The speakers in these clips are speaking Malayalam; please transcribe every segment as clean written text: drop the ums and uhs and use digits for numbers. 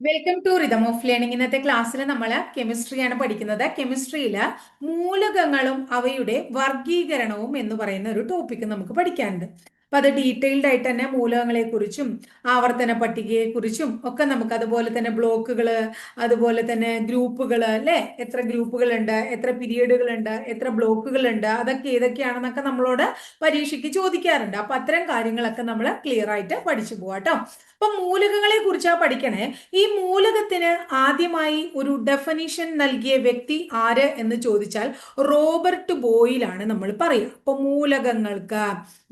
Welcome to rhythm of learning. ഇന്നത്തെ ക്ലാസ്സിൽ നമ്മൾ കെമിസ്ട്രിയാണ് പഠിക്കുന്നത്. കെമിസ്ട്രിയിൽ മൂലകങ്ങളും അവയുടെ വർഗീകരണവും എന്ന് പറയുന്ന ഒരു ടോപ്പിക് നമുക്ക് പഠിക്കാനുണ്ട്. അപ്പൊ അത് ഡീറ്റെയിൽഡ് ആയിട്ട് തന്നെ മൂലകങ്ങളെ കുറിച്ചും ആവർത്തന പട്ടികയെ കുറിച്ചും ഒക്കെ നമുക്ക്, അതുപോലെ തന്നെ ബ്ലോക്കുകള്, അതുപോലെ തന്നെ ഗ്രൂപ്പുകൾ അല്ലെ, എത്ര ഗ്രൂപ്പുകളുണ്ട്, എത്ര പീരിയഡുകളുണ്ട്, എത്ര ബ്ലോക്കുകളുണ്ട്, അതൊക്കെ ഏതൊക്കെയാണെന്നൊക്കെ നമ്മളോട് പരീക്ഷയ്ക്ക് ചോദിക്കാറുണ്ട്. അപ്പൊ അത്തരം കാര്യങ്ങളൊക്കെ നമ്മൾ ക്ലിയർ ആയിട്ട് പഠിച്ചു പോവാട്ടോ. അപ്പൊ മൂലകങ്ങളെ കുറിച്ചാ പഠിക്കണേ. ഈ മൂലകത്തിന് ആദ്യമായി ഒരു ഡെഫിനിഷൻ നൽകിയ വ്യക്തി ആര് എന്ന് ചോദിച്ചാൽ റോബർട്ട് ബോയിലാണ് നമ്മൾ പറയുക. അപ്പൊ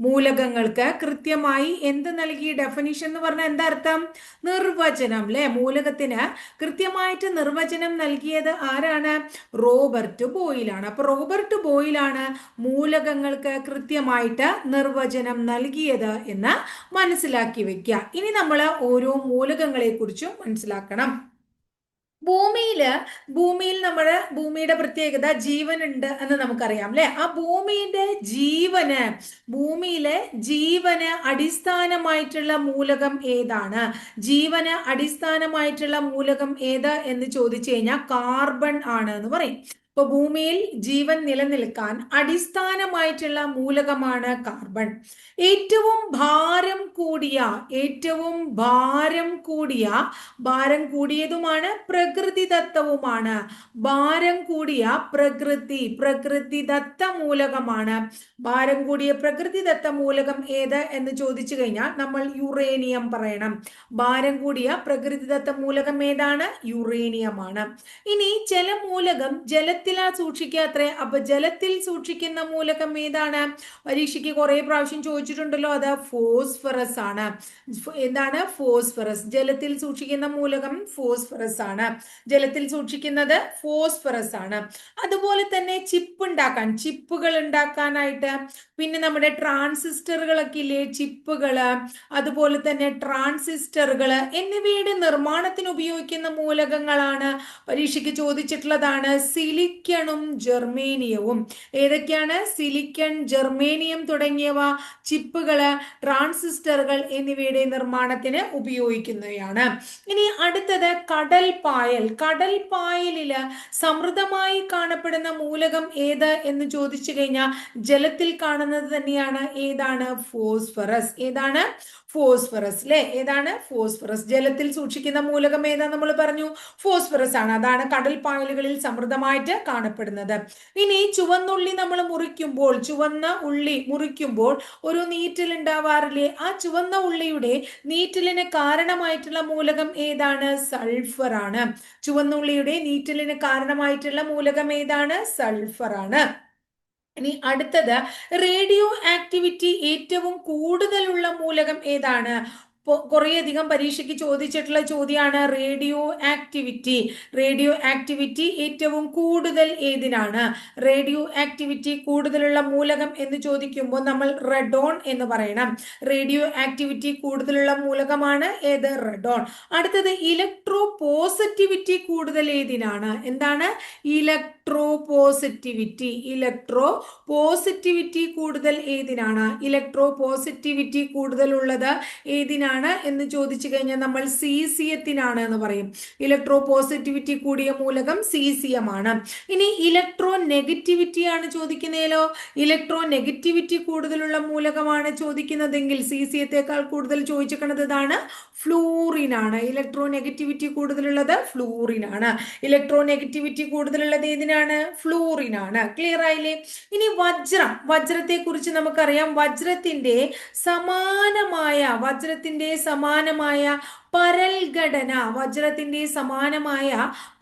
മൂലകങ്ങൾക്ക് കൃത്യമായി എന്ത് നൽകി ഡെഫിനിഷൻ എന്ന് പറഞ്ഞാൽ എന്താ അർത്ഥം? നിർവചനം അല്ലെ. മൂലകത്തിന് കൃത്യമായിട്ട് നിർവചനം നൽകിയത് ആരാണ്? റോബർട്ട് ബോയിലാണ്. അപ്പൊ റോബർട്ട് ബോയിലാണ് മൂലകങ്ങൾക്ക് കൃത്യമായിട്ട് നിർവചനം നൽകിയത് എന്ന് മനസ്സിലാക്കി വെക്കുക. ഇനി നമ്മൾ ഓരോ മൂലകങ്ങളെ കുറിച്ചും മനസ്സിലാക്കണം. ഭൂമിയിൽ നമ്മുടെ ഭൂമിയുടെ പ്രത്യേകത ജീവനുണ്ട് എന്ന് നമുക്കറിയാം അല്ലെ. ആ ഭൂമിയിലെ ജീവന് അടിസ്ഥാനമായിട്ടുള്ള മൂലകം ഏതാണ്? ജീവന് അടിസ്ഥാനമായിട്ടുള്ള മൂലകം ഏത് എന്ന് ചോദിച്ചു കഴിഞ്ഞാൽ കാർബൺ ആണ് എന്ന് പറയും. ഇപ്പൊ ഭൂമിയിൽ ജീവൻ നിലനിൽക്കാൻ അടിസ്ഥാനമായിട്ടുള്ള മൂലകമാണ് കാർബൺ. ഏറ്റവും ഭാരം കൂടിയതുമാണ് പ്രകൃതിദത്തവുമാണ്. ഭാരം കൂടിയ പ്രകൃതിദത്ത മൂലകമാണ്. ഭാരം കൂടിയ പ്രകൃതിദത്ത മൂലകം ഏത് എന്ന് ചോദിച്ചു കഴിഞ്ഞാൽ നമ്മൾ യുറേനിയം പറയണം. ഭാരം കൂടിയ പ്രകൃതിദത്ത മൂലകം ഏതാണ്? യുറേനിയമാണ്. ഇനി ചില മൂലകം ജലത്തിലാ സൂക്ഷിക്കാത്രേ. അപ്പൊ ജലത്തിൽ സൂക്ഷിക്കുന്ന മൂലകം ഏതാണ്? പരീക്ഷയ്ക്ക് കുറെ പ്രാവശ്യം ചോദിച്ചിട്ടുണ്ടല്ലോ. അത് ഫോസ്ഫറസ് ആണ്. എന്താണ്? ഫോസ്ഫറസ്. ജലത്തിൽ സൂക്ഷിക്കുന്ന മൂലകം ഫോസ്ഫറസ് ആണ്. ജലത്തിൽ സൂക്ഷിക്കുന്നത് ഫോസ്ഫറസ് ആണ്. അതുപോലെ തന്നെ ചിപ്പുകൾ ഉണ്ടാക്കാനായിട്ട്, പിന്നെ നമ്മുടെ ട്രാൻസിസ്റ്ററുകളൊക്കെ ഇല്ലേ, ചിപ്പുകള്, അതുപോലെ തന്നെ ട്രാൻസിസ്റ്ററുകള് എന്നിവയുടെ നിർമ്മാണത്തിന് ഉപയോഗിക്കുന്ന മൂലകങ്ങളാണ് പരീക്ഷയ്ക്ക് ചോദിച്ചിട്ടുള്ളതാണ് സിലിക്കണും ജെർമേനിയവും. ഏതൊക്കെയാണ്? സിലിക്കൺ, ജെർമേനിയം തുടങ്ങിയവ ചിപ്പുകള്, ട്രാൻസിസ്റ്ററുകൾ എന്നിവയുടെ നിർമ്മാണത്തിന് ഉപയോഗിക്കുന്നവയാണ്. ഇനി അടുത്തത് കടൽ പായലില് സമൃദ്ധമായി കാണപ്പെടുന്ന മൂലകം ഏത് എന്ന് ചോദിച്ചു കഴിഞ്ഞാൽ ജലത്തിൽ കാണുന്നത് തന്നെയാണ്. ഏതാണ്? ഫോസ്ഫറസ്. ഏതാണ്? ഫോസ്ഫറസ് അല്ലെ. ഏതാണ്? ഫോസ്ഫറസ്. ജലത്തിൽ സൂക്ഷിക്കുന്ന മൂലകം ഏതാ നമ്മൾ പറഞ്ഞു? ഫോസ്ഫറസ് ആണ്. അതാണ് കടൽ പായലുകളിൽ സമൃദ്ധമായിട്ട് കാണപ്പെടുന്നത്. ഇനി ചുവന്ന ഉള്ളി മുറിക്കുമ്പോൾ ഒരു നീറ്റൽ ഉണ്ടാവാറില്ലേ? ആ ചുവന്ന ഉള്ളിയുടെ നീറ്റലിന് കാരണമായിട്ടുള്ള മൂലകം ഏതാണ്? സൾഫർ ആണ്. ചുവന്ന ഉള്ളിയുടെ നീറ്റലിന് കാരണമായിട്ടുള്ള മൂലകം ഏതാണ്? സൾഫർ ആണ്. ഇനി അടുത്തത്, റേഡിയോ ആക്ടിവിറ്റി ഏറ്റവും കൂടുതലുള്ള മൂലകം ഏതാണ്? കുറേയധികം പരീക്ഷയ്ക്ക് ചോദിച്ചിട്ടുള്ള ചോദ്യമാണ് റേഡിയോ ആക്ടിവിറ്റി ഏറ്റവും കൂടുതൽ ഏതിനാണ്? റേഡിയോ ആക്ടിവിറ്റി കൂടുതലുള്ള മൂലകം എന്ന് ചോദിക്കുമ്പോൾ നമ്മൾ റെഡോൺ എന്ന് പറയണം. റേഡിയോ ആക്ടിവിറ്റി കൂടുതലുള്ള മൂലകമാണ് ഏത്? റെഡോൺ. അടുത്തത്, ഇലക്ട്രോ പോസിറ്റിവിറ്റി കൂടുതൽ ഏതിനാണ്? എന്താണ്? ഇലക്ട്രോ പോസിറ്റിവിറ്റി കൂടുതൽ ഏതിനാണ്? ഇലക്ട്രോ പോസിറ്റിവിറ്റി കൂടുതലുള്ളത് ഏതിനാണ് എന്ന് ചോദിച്ചു കഴിഞ്ഞാൽ നമ്മൾ സീസിയത്തിനാണ് എന്ന് പറയും. ഇലക്ട്രോ പോസിറ്റിവിറ്റി കൂടിയ മൂലകം സീസിയം ആണ്. ഇനി ഇലക്ട്രോ നെഗറ്റിവിറ്റി ആണ് ചോദിക്കുന്നതിലോ? ഇലക്ട്രോ നെഗറ്റിവിറ്റി കൂടുതലുള്ള മൂലകമാണ് ചോദിക്കുന്നതെങ്കിൽ സീസിയത്തെക്കാൾ കൂടുതൽ ചോദിച്ചിരിക്കുന്നത് ഇതാണ്, ഫ്ലൂറിൻ ആണ്. ഇലക്ട്രോ നെഗറ്റിവിറ്റി കൂടുതലുള്ളത് ഫ്ലൂറിൻ ആണ്. ഇലക്ട്രോ നെഗറ്റിവിറ്റി കൂടുതലുള്ളത് ഏതിനാണ്? ഫ്ലൂറിൻ ആണ്. ക്ലിയർ ആയില്ലേ? ഇനി വജ്രത്തെ കുറിച്ച് നമുക്കറിയാം. വജ്രത്തിന്റെ സമാനമായ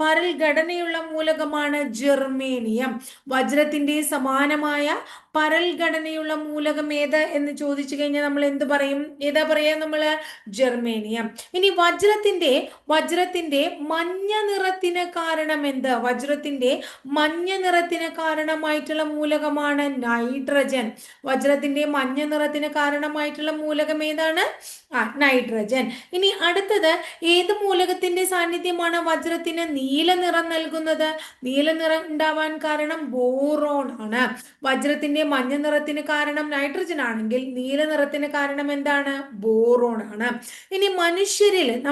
പരൽഘടനയുള്ള മൂലകമാണ് ജെർമേനിയം. വജ്രത്തിന്റെ സമാനമായ പരൽഘടനയുള്ള മൂലകം ഏത് എന്ന് ചോദിച്ചു കഴിഞ്ഞാൽ നമ്മൾ എന്ത് പറയും? ഏതാ പറയാ നമ്മള്? ജെർമേനിയം. ഇനി വജ്രത്തിന്റെ മഞ്ഞ നിറത്തിന് കാരണം എന്ത്? വജ്രത്തിന്റെ മഞ്ഞ നിറത്തിന് കാരണമായിട്ടുള്ള മൂലകമാണ് നൈട്രജൻ. വജ്രത്തിന്റെ മഞ്ഞ നിറത്തിന് കാരണമായിട്ടുള്ള മൂലകം ഏതാണ്? നൈട്രജൻ. ഇനി അടുത്തത്, ഏത് മൂലകത്തിന്റെ സാന്നിധ്യമാണ് വജ്രത്തിന് നീല നിറം നൽകുന്നത്? നീല നിറം ഉണ്ടാവാൻ കാരണം ബോറോൺ ആണ്. വജ്രത്തിന്റെ വജ്രത്തിന്റെ മഞ്ഞ നിറത്തിന് കാരണം നൈട്രജൻ ആണെങ്കിൽ നീല നിറത്തിന് കാരണം എന്താണ്? ബോറോൺ ആണ്. ഇനി മനുഷ്യരില്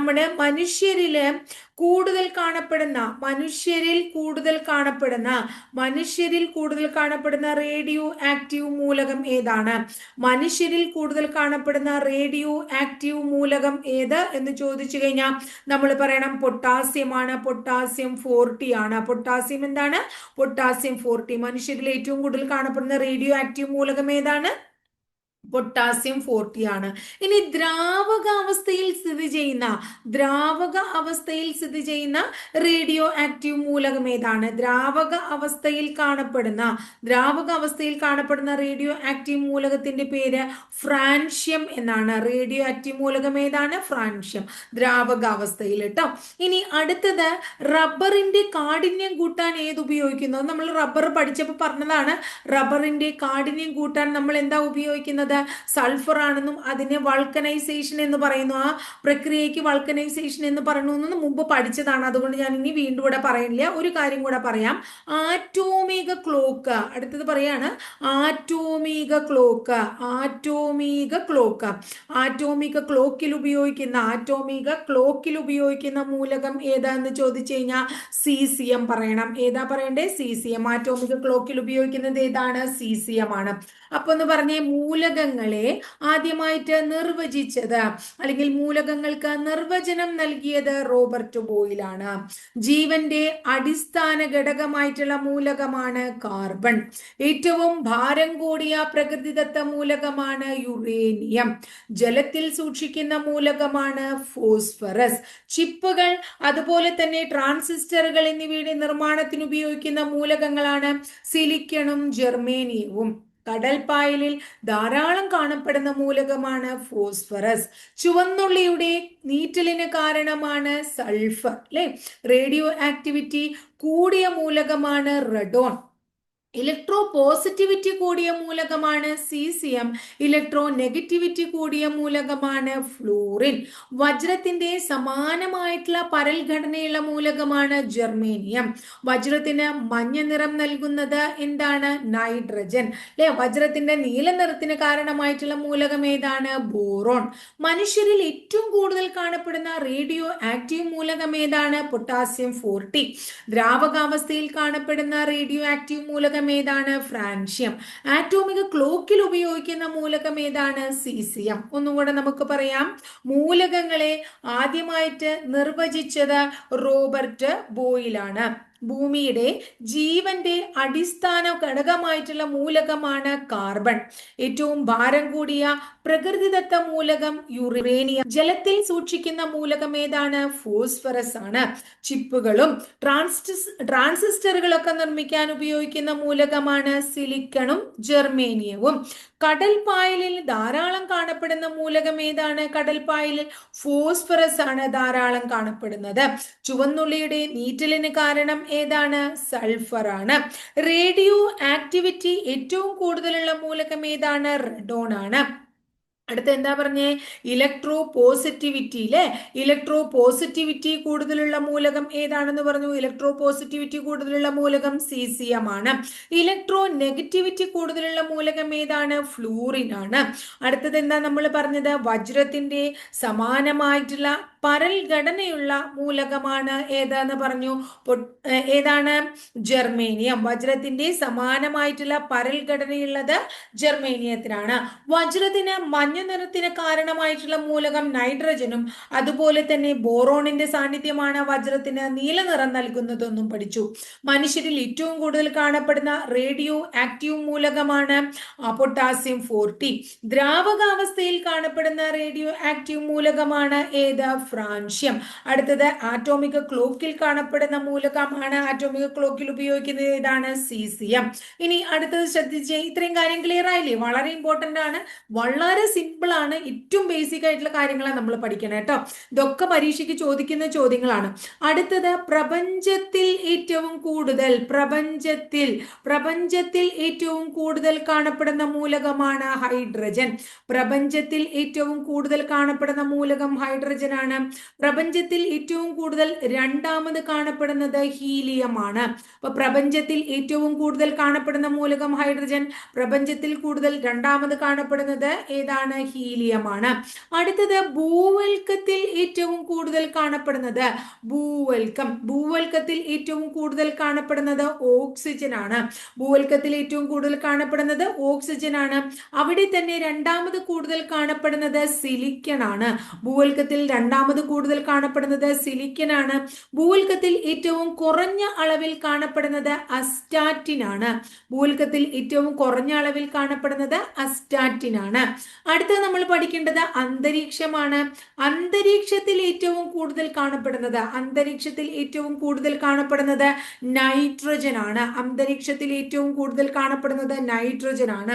കൂടുതൽ കാണപ്പെടുന്ന റേഡിയോ ആക്റ്റീവ് മൂലകം ഏതാണ്? മനുഷ്യരിൽ കൂടുതൽ കാണപ്പെടുന്ന റേഡിയോ ആക്റ്റീവ് മൂലകം ഏത് എന്ന് ചോദിച്ചു കഴിഞ്ഞാൽ നമ്മൾ പറയണം പൊട്ടാസ്യം ആണ്. പൊട്ടാസ്യം 40 ആണ്. പൊട്ടാസ്യം എന്താണ്? പൊട്ടാസ്യം 40. മനുഷ്യരിൽ ഏറ്റവും കൂടുതൽ കാണപ്പെടുന്ന റേഡിയോ ആക്റ്റീവ് മൂലകം ഏതാണ്? പൊട്ടാസ്യം 40 ആണ്. ഇനി ദ്രാവകാവസ്ഥയിൽ സ്ഥിതി ചെയ്യുന്ന റേഡിയോ ആക്റ്റീവ് മൂലകം ഏതാണ്? ദ്രാവക അവസ്ഥയിൽ കാണപ്പെടുന്ന റേഡിയോ ആക്റ്റീവ് മൂലകത്തിന്റെ പേര് ഫ്രാൻഷ്യം എന്നാണ്. റേഡിയോ ആക്റ്റീവ് മൂലകം ഏതാണ്? ഫ്രാൻഷ്യം. ദ്രാവകാവസ്ഥയിൽ കേട്ടോ. ഇനി അടുത്തത് റബ്ബറിന്റെ കാഠിന്യം കൂട്ടാൻ ഏത് ഉപയോഗിക്കുന്നു? നമ്മൾ റബ്ബർ പഠിച്ചപ്പോൾ പറഞ്ഞതാണ്. റബ്ബറിന്റെ കാഠിന്യം കൂട്ടാൻ നമ്മൾ എന്താ ഉപയോഗിക്കുന്നത്? സൾഫർ ആണെന്നും അതിനെ വൾക്കനൈസേഷൻ എന്ന് പറയുന്നു. ആ പ്രക്രിയയ്ക്ക് വൾക്കനൈസേഷൻ എന്ന് പറയുന്നു മുമ്പ് പഠിച്ചതാണ്. അതുകൊണ്ട് ഞാൻ ഇനി വീണ്ടും ഇവിടെ പറയുന്നില്ല. ഒരു കാര്യം കൂടെ പറയാം. ആറ്റോമിക ക്ലോക്ക്, അടുത്തത് പറയാണ് ആറ്റോമിക ക്ലോക്കിൽ ഉപയോഗിക്കുന്ന മൂലകം ഏതാന്ന് ചോദിച്ചു കഴിഞ്ഞാൽ സീസിയം പറയണം. ഏതാ പറയണ്ടേ? സീസിയം. ആറ്റോമിക ക്ലോക്കിൽ ഉപയോഗിക്കുന്നത് ഏതാണ്? സീസിയം ആണ്. അപ്പൊ എന്ന് പറഞ്ഞേ, മൂലകങ്ങളെ ആദ്യമായിട്ട് നിർവചിച്ചത് അല്ലെങ്കിൽ മൂലകങ്ങൾക്ക് നിർവചനം നൽകിയത് റോബർട്ട് ബോയിലാണ്. ജീവന്റെ അടിസ്ഥാന ഘടകമായിട്ടുള്ള മൂലകമാണ് കാർബൺ. ഏറ്റവും ഭാരം കൂടിയ പ്രകൃതിദത്ത മൂലകമാണ് യുറേനിയം. ജലത്തിൽ സൂക്ഷിക്കുന്ന മൂലകമാണ് ഫോസ്ഫറസ്. ചിപ്പുകൾ അതുപോലെ തന്നെ ട്രാൻസിസ്റ്ററുകൾ എന്നിവയുടെ നിർമ്മാണത്തിന് ഉപയോഗിക്കുന്ന മൂലകങ്ങളാണ് സിലിക്കണും ജെർമേനിയവും. കടൽപ്പായലിൽ ധാരാളം കാണപ്പെടുന്ന മൂലകമാണ് ഫോസ്ഫറസ്. ചുവന്നുള്ളിയുടെ നീറ്റലിന് കാരണമാണ് സൾഫർ അല്ലെ. റേഡിയോ ആക്ടിവിറ്റി കൂടിയ മൂലകമാണ് റഡോൺ. ഇലക്ട്രോ പോസിറ്റിവിറ്റി കൂടിയ മൂലകമാണ് സീസിയം. ഇലക്ട്രോ നെഗറ്റിവിറ്റി കൂടിയ മൂലകമാണ് ഫ്ലൂറിൻ. വജ്രത്തിന്റെ സമാനമായിട്ടുള്ള പരൽഘടനയുള്ള മൂലകമാണ് ജെർമേനിയം. വജ്രത്തിന് മഞ്ഞ നിറം നൽകുന്നത് എന്താണ്? നൈട്രജൻ അല്ലെ. വജ്രത്തിന്റെ നീല നിറത്തിന് കാരണമായിട്ടുള്ള മൂലകം ഏതാണ്? ബോറോൺ. മനുഷ്യരിൽ ഏറ്റവും കൂടുതൽ കാണപ്പെടുന്ന റേഡിയോ ആക്റ്റീവ് മൂലകം ഏതാണ്? പൊട്ടാസ്യം 40. ദ്രാവകാവസ്ഥയിൽ കാണപ്പെടുന്ന റേഡിയോ ആക്റ്റീവ് മൂലകം ഏതാണ്? ഫ്രാൻഷ്യം. ആറ്റോമിക ക്ലോക്കിൽ ഉപയോഗിക്കുന്ന മൂലകം ഏതാണ്? സീസിയം. ഒന്നുകൂടെ നമുക്ക് പറയാം. മൂലകങ്ങളെ ആദ്യമായിട്ട് നിർവചിച്ചത് റോബർട്ട് ബോയിലാണ്. ഭൂമിയുടെ ജീവന്റെ അടിസ്ഥാന ഘടകമായിട്ടുള്ള മൂലകമാണ് കാർബൺ. ഏറ്റവും ഭാരം കൂടിയ പ്രകൃതിദത്ത മൂലകം യുറേനിയം. ജലത്തിൽ സൂക്ഷിക്കുന്ന മൂലകം ഏതാണ്? ഫോസ്ഫറസ് ആണ്. ചിപ്പുകളും ട്രാൻസിസ്റ്ററുകളൊക്കെ നിർമ്മിക്കാൻ ഉപയോഗിക്കുന്ന മൂലകമാണ് സിലിക്കണും ജെർമേനിയവും. കടൽപ്പായലിൽ ധാരാളം കാണപ്പെടുന്ന മൂലകം ഏതാണ്? കടൽപ്പായലിൽ ഫോസ്ഫറസ് ആണ് ധാരാളം കാണപ്പെടുന്നത്. ചുവന്നുള്ളിയുടെ നീറ്റലിന് കാരണം ഏതാണ്? സൾഫർ ആണ്. റേഡിയോ ആക്ടിവിറ്റി ഏറ്റവും കൂടുതലുള്ള മൂലകം ഏതാണ്? റഡോൺ ആണ്. അടുത്ത എന്താ പറഞ്ഞേ? ഇലക്ട്രോ പോസിറ്റിവിറ്റി അല്ലെ. ഇലക്ട്രോ പോസിറ്റിവിറ്റി കൂടുതലുള്ള മൂലകം ഏതാണെന്ന് പറഞ്ഞു? ഇലക്ട്രോ പോസിറ്റിവിറ്റി കൂടുതലുള്ള മൂലകം സീസിയം ആണ്. ഇലക്ട്രോ നെഗറ്റിവിറ്റി കൂടുതലുള്ള മൂലകം ഏതാണ്? ഫ്ലൂറിൻ ആണ്. അടുത്തത് എന്താ നമ്മൾ പറഞ്ഞത്? വജ്രത്തിന്റെ സമാനമായിട്ടുള്ള പരൽഘടനയുള്ള മൂലകമാണ് ഏതാന്ന് പറഞ്ഞു? ഏതാണ്? ജെർമേനിയം. വജ്രത്തിന്റെ സമാനമായിട്ടുള്ള പരൽഘടനയുള്ളത് ജെർമേനിയത്തിനാണ്. വജ്രത്തിന് മഞ്ഞ നിറത്തിന് കാരണമായിട്ടുള്ള മൂലകം നൈട്രജനും അതുപോലെ തന്നെ ബോറോണിന്റെ സാന്നിധ്യമാണ് വജ്രത്തിന് നീല നിറം നൽകുന്നതെന്നും പഠിച്ചു. മനുഷ്യരിൽ ഏറ്റവും കൂടുതൽ കാണപ്പെടുന്ന റേഡിയോ ആക്റ്റീവ് മൂലകമാണ് പൊട്ടാസ്യം 40. ദ്രാവകാവസ്ഥയിൽ കാണപ്പെടുന്ന റേഡിയോ ആക്റ്റീവ് മൂലകമാണ് ഏത്? ഫ്രാൻഷ്യം. അടുത്തത് ആറ്റോമിക ക്ലോക്കിൽ കാണപ്പെടുന്ന മൂലകമാണ്. ആറ്റോമിക ക്ലോക്കിൽ ഉപയോഗിക്കുന്നത് ഏതാണ്? സീസിയം. ഇനി അടുത്തത് ശ്രദ്ധിച്ചേ. ഇത്രയും കാര്യം ക്ലിയർ ആയില്ലേ? വളരെ ഇമ്പോർട്ടന്റ് ആണ്. വളരെ സിമ്പിൾ ആണ്. ഏറ്റവും ബേസിക് ആയിട്ടുള്ള കാര്യങ്ങളാണ് നമ്മൾ പഠിക്കണം കേട്ടോ. ഇതൊക്കെ പരീക്ഷയ്ക്ക് ചോദിക്കുന്ന ചോദ്യങ്ങളാണ്. അടുത്തത് പ്രപഞ്ചത്തിൽ ഏറ്റവും കൂടുതൽ കാണപ്പെടുന്ന മൂലകമാണ് ഹൈഡ്രജൻ. പ്രപഞ്ചത്തിൽ ഏറ്റവും കൂടുതൽ കാണപ്പെടുന്ന മൂലകം ഹൈഡ്രജൻ ആണ്. പ്രപഞ്ചത്തിൽ ഏറ്റവും കൂടുതൽ രണ്ടാമത് കാണപ്പെടുന്നത് ഹീലിയമാണ്. അപ്പൊ പ്രപഞ്ചത്തിൽ ഏറ്റവും കൂടുതൽ കാണപ്പെടുന്ന മൂലകം ഹൈഡ്രജൻ, പ്രപഞ്ചത്തിൽ കൂടുതൽ രണ്ടാമത് കാണപ്പെടുന്നത് ഏതാണ്? ഹീലിയമാണ്. അടുത്തത് ഭൂവൽക്കത്തിൽ ഏറ്റവും കൂടുതൽ കാണപ്പെടുന്നത് ഭൂവൽക്കത്തിൽ ഏറ്റവും കൂടുതൽ കാണപ്പെടുന്നത് ഓക്സിജൻ ആണ്. ഭൂവൽക്കത്തിൽ ഏറ്റവും കൂടുതൽ കാണപ്പെടുന്നത് ഓക്സിജൻ ആണ്. അവിടെ തന്നെ രണ്ടാമത് കൂടുതൽ കാണപ്പെടുന്നത് സിലിക്കൺ ആണ്. ഭൂവൽക്കത്തിൽ രണ്ടാമത് കൂടുതൽ കാണപ്പെടുന്നത് സിലിക്കൺ ആണ്. ഭൂവൽക്കത്തിൽ ഏറ്റവും കുറഞ്ഞ അളവിൽ കാണപ്പെടുന്നത് അസ്റ്റാറ്റിൻ ആണ്. ഭൂവൽക്കത്തിൽ ഏറ്റവും കുറഞ്ഞ അളവിൽ കാണപ്പെടുന്നത് അസ്റ്റാറ്റിൻ ആണ്. അടുത്തത് നമ്മൾ പഠിക്കേണ്ടത് അന്തരീക്ഷമാണ്. അന്തരീക്ഷത്തിൽ ഏറ്റവും കൂടുതൽ കാണപ്പെടുന്നത് നൈട്രജൻ ആണ്. അന്തരീക്ഷത്തിൽ ഏറ്റവും കൂടുതൽ കാണപ്പെടുന്നത് നൈട്രജൻ ആണ്.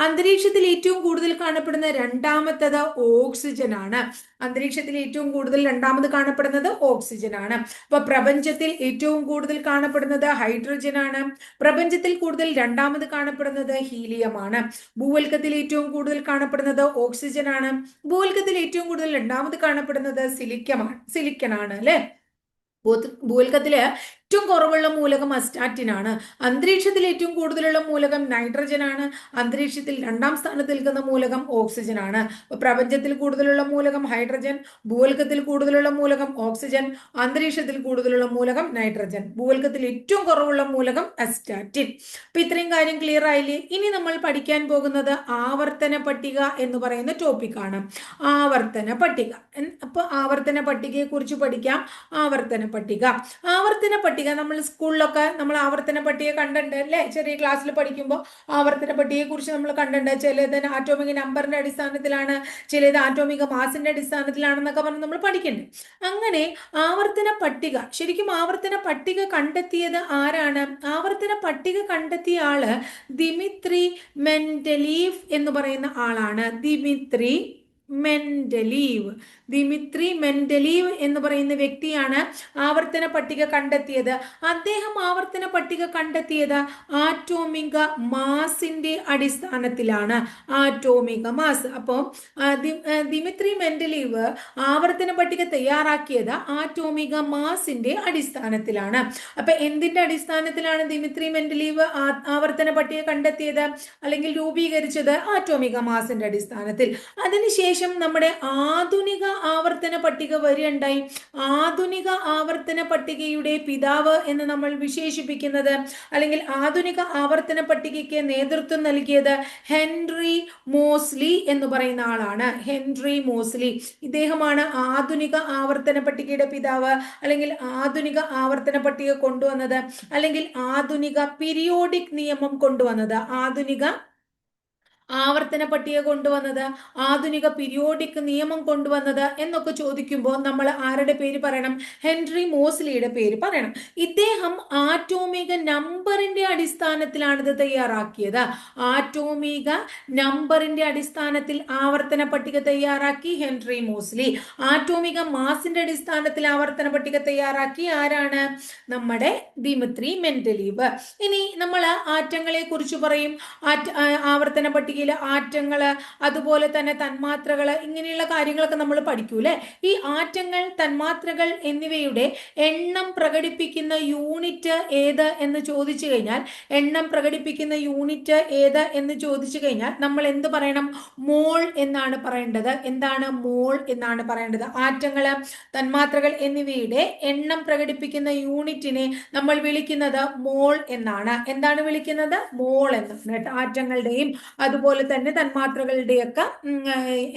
അന്തരീക്ഷത്തിൽ ഏറ്റവും കൂടുതൽ കാണപ്പെടുന്ന രണ്ടാമത്തത് ഓക്സിജൻ ആണ്. അന്തരീക്ഷത്തിൽ ഏറ്റവും കൂടുതൽ രണ്ടാമത് കാണപ്പെടുന്നത് ഓക്സിജൻ ആണ്. അപ്പൊ പ്രപഞ്ചത്തിൽ ഏറ്റവും കൂടുതൽ കാണപ്പെടുന്നത് ഹൈഡ്രജൻ ആണ്. പ്രപഞ്ചത്തിൽ കൂടുതൽ രണ്ടാമത് കാണപ്പെടുന്നത് ഹീലിയമാണ്. ഭൂവൽക്കത്തിൽ ഏറ്റവും കൂടുതൽ കാണപ്പെടുന്നത് ഓക്സിജൻ ആണ്. ഭൂവൽക്കത്തിൽ ഏറ്റവും കൂടുതൽ രണ്ടാമത് കാണപ്പെടുന്നത് സിലിക്കൺ ആണ് അല്ലെ. ഭൂവൽക്കത്തില് ഏറ്റവും കുറവുള്ള മൂലകം അസ്റ്റാറ്റിൻ ആണ്. അന്തരീക്ഷത്തിൽ ഏറ്റവും കൂടുതലുള്ള മൂലകം നൈട്രജൻ ആണ്. അന്തരീക്ഷത്തിൽ രണ്ടാം സ്ഥാനത്ത് നിൽക്കുന്ന മൂലകം ഓക്സിജൻ ആണ്. പ്രപഞ്ചത്തിൽ കൂടുതലുള്ള മൂലകം ഹൈഡ്രജൻ, ഭൂവൽക്കത്തിൽ കൂടുതലുള്ള മൂലകം ഓക്സിജൻ, അന്തരീക്ഷത്തിൽ കൂടുതലുള്ള മൂലകം നൈട്രജൻ, ഭൂവൽക്കത്തിൽ ഏറ്റവും കുറവുള്ള മൂലകം അസ്റ്റാറ്റിൻ. അപ്പൊ ഇത്രയും കാര്യം ക്ലിയർ ആയില്ലേ? ഇനി നമ്മൾ പഠിക്കാൻ പോകുന്നത് ആവർത്തന പട്ടിക എന്ന് പറയുന്ന ടോപ്പിക്കാണ്. ആവർത്തന പട്ടിക. അപ്പൊ ആവർത്തന പട്ടികയെ കുറിച്ച് പഠിക്കാം. ആവർത്തന പട്ടിക നമ്മൾ സ്കൂളിലൊക്കെ നമ്മൾ ആവർത്തന പട്ടിക കണ്ടിട്ടുണ്ട് അല്ലെ. ചെറിയ ക്ലാസ്സിൽ പഠിക്കുമ്പോൾ ആവർത്തന പട്ടികയെ കുറിച്ച് നമ്മൾ കണ്ടിട്ടുണ്ട്. ചിലത് ആറ്റോമിക് നമ്പറിന്റെ അടിസ്ഥാനത്തിലാണ്, ചിലത് ആറ്റോമിക മാസിന്റെ അടിസ്ഥാനത്തിലാണെന്നൊക്കെ പറഞ്ഞ് നമ്മൾ പഠിക്കുന്നുണ്ട്. അങ്ങനെ ആവർത്തന പട്ടിക, ശരിക്കും ആവർത്തന പട്ടിക കണ്ടെത്തിയത് ആരാണ്? ആവർത്തന പട്ടിക കണ്ടെത്തിയ ആള് ദിമിത്രി മെൻഡലീവ് എന്ന് പറയുന്ന ആളാണ്. ദിമിത്രി മെൻഡലീവ് എന്ന് പറയുന്ന വ്യക്തിയാണ് ആവർത്തന പട്ടിക കണ്ടെത്തിയത്. അദ്ദേഹം ആവർത്തന പട്ടിക കണ്ടെത്തിയത് ആറ്റോമിക മാസിന്റെ അടിസ്ഥാനത്തിലാണ്. ആറ്റോമിക മാസ്. അപ്പോൾ ദിമിത്രി മെൻഡലീവ് ആവർത്തന പട്ടിക തയ്യാറാക്കിയത് ആറ്റോമിക മാസിന്റെ അടിസ്ഥാനത്തിലാണ്. അപ്പൊ എന്തിന്റെ അടിസ്ഥാനത്തിലാണ് ദിമിത്രി മെൻഡലീവ് ആവർത്തന പട്ടിക കണ്ടെത്തിയത് അല്ലെങ്കിൽ രൂപീകരിച്ചത്? ആറ്റോമിക മാസിന്റെ അടിസ്ഥാനത്തിൽ. അതിനുശേഷം നമ്മുടെ ആധുനിക ആവർത്തന പട്ടിക വരികയുണ്ടായി. ആധുനിക ആവർത്തന പട്ടികയുടെ പിതാവ് എന്ന് നമ്മൾ വിശേഷിപ്പിക്കുന്നത്, അല്ലെങ്കിൽ ആധുനിക ആവർത്തന പട്ടികയ്ക്ക് നേതൃത്വം നൽകിയത് ഹെൻറി മോസ്ലി എന്ന് പറയുന്ന ആളാണ്. ഹെൻറി മോസ്ലി, ഇദ്ദേഹമാണ് ആധുനിക ആവർത്തന പട്ടികയുടെ പിതാവ്, അല്ലെങ്കിൽ ആധുനിക ആവർത്തന പട്ടിക കൊണ്ടുവന്നത്, അല്ലെങ്കിൽ ആധുനിക പീരിയോഡിക് നിയമം കൊണ്ടുവന്നത്. ആധുനിക ആവർത്തന പട്ടിക കൊണ്ടുവന്നത്, ആധുനിക പീരിയോഡിക് നിയമം കൊണ്ടുവന്നത് എന്നൊക്കെ ചോദിക്കുമ്പോൾ നമ്മൾ ആരുടെ പേര് പറയണം? ഹെൻറി മോസ്ലിയുടെ പേര് പറയണം. ഇദ്ദേഹം ആറ്റോമിക നമ്പറിന്റെ അടിസ്ഥാനത്തിലാണ് ഇത് തയ്യാറാക്കിയത്. ആറ്റോമിക നമ്പറിന്റെ അടിസ്ഥാനത്തിൽ ആവർത്തന പട്ടിക തയ്യാറാക്കി ഹെൻറി മോസ്ലി. ആറ്റോമിക മാസിന്റെ അടിസ്ഥാനത്തിൽ ആവർത്തന പട്ടിക തയ്യാറാക്കി ആരാണ്? നമ്മുടെ ദിമിത്രി മെൻഡലീവ്. ഇനി നമ്മൾ ആറ്റങ്ങളെ കുറിച്ച് പറയും. ആവർത്തന പട്ടിക ആറ്റങ്ങള്, അതുപോലെ തന്നെ തന്മാത്രകള്, ഇങ്ങനെയുള്ള കാര്യങ്ങളൊക്കെ നമ്മൾ പഠിക്കൂലേ. ഈ ആറ്റങ്ങൾ, തന്മാത്രകൾ എന്നിവയുടെ എണ്ണം പ്രകടിപ്പിക്കുന്ന യൂണിറ്റ് ഏത് എന്ന് ചോദിച്ചു കഴിഞ്ഞാൽ, നമ്മൾ എന്ത് പറയണം? മോൾ എന്നാണ് പറയേണ്ടത്. എന്താണ്? മോൾ എന്നാണ് പറയേണ്ടത്. ആറ്റങ്ങള്, തന്മാത്രകൾ എന്നിവയുടെ എണ്ണം പ്രകടിപ്പിക്കുന്ന യൂണിറ്റിനെ നമ്മൾ വിളിക്കുന്നത് മോൾ എന്നാണ്. എന്താണ് വിളിക്കുന്നത്? മോൾ എന്ന്. ആറ്റങ്ങളുടെയും അതുപോലെ തന്നെ തന്മാത്രകളുടെയൊക്കെ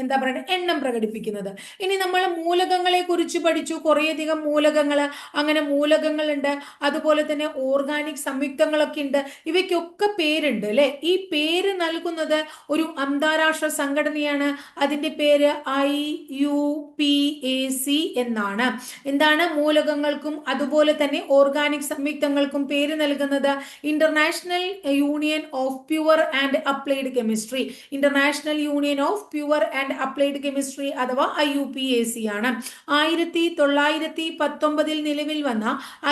എന്താ പറയുക, എണ്ണം പ്രകടിപ്പിക്കുന്നത്. ഇനി നമ്മൾ മൂലകങ്ങളെ കുറിച്ച് പഠിച്ചു. കുറേയധികം മൂലകങ്ങൾ, അങ്ങനെ മൂലകങ്ങളുണ്ട്. അതുപോലെ തന്നെ ഓർഗാനിക് സംയുക്തങ്ങളൊക്കെ ഉണ്ട്. ഇവയ്ക്കൊക്കെ പേരുണ്ട് അല്ലെ. ഈ പേര് നൽകുന്നത് ഒരു അന്താരാഷ്ട്ര സംഘടനയാണ്. അതിന്റെ പേര് IUPAC എന്നാണ്. എന്താണ്? മൂലകങ്ങൾക്കും അതുപോലെ തന്നെ ഓർഗാനിക് സംയുക്തങ്ങൾക്കും പേര് നൽകുന്നത് international union of pure and applied chemistry chemistry, international union of pure and applied chemistry അഥവാ IUPAC ആണ്. 1919 നിലവിൽ വന്ന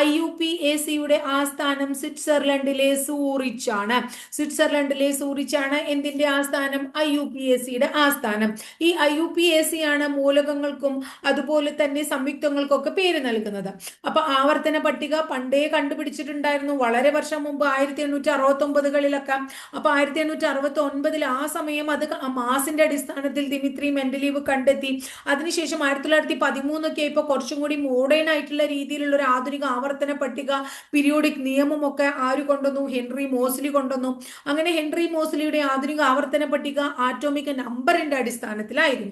IUPACയുടെ ആസ്ഥാനം സ്വിറ്റ്സർലൻഡിലെ സൂറിച്ച് ആണ്. സ്വിറ്റ്സർലൻഡിലെ സൂറിച്ച് ആണ് എന്തിന്റെ ആസ്ഥാനം? IUPACയുടെ ആസ്ഥാനം. ഈ IUPAC ആണ് മൂലകങ്ങൾക്കും അതുപോലെ തന്നെ സംയുക്തങ്ങൾക്കൊക്കെ പേര് നൽകുന്നത്. അപ്പൊ ആവർത്തന പട്ടിക പണ്ടേ കണ്ടുപിടിച്ചിട്ടുണ്ടായിരുന്നു, വളരെ വർഷം മുമ്പ് 1869കളിലൊക്കെ. അപ്പൊ 1869 ആ സമയം അത് മാസിന്റെ അടിസ്ഥാനത്തിൽ ദിമിത്രി മെൻഡലീവ് കണ്ടെത്തി. അതിനുശേഷം 1913 ഇപ്പൊ കുറച്ചും കൂടി മോഡേൺ ആയിട്ടുള്ള രീതിയിലുള്ള ഒരു ആധുനിക ആവർത്തന പട്ടിക, പീരിയോഡിക് നിയമമൊക്കെ ആര് കൊണ്ടുവന്നു? ഹെൻറി മോസ്ലി കൊണ്ടുവന്നു. അങ്ങനെ ഹെൻറി മോസ്ലിയുടെ ആധുനിക ആവർത്തന പട്ടിക ആറ്റോമിക് നമ്പറിന്റെ അടിസ്ഥാനത്തിലായിരുന്നു.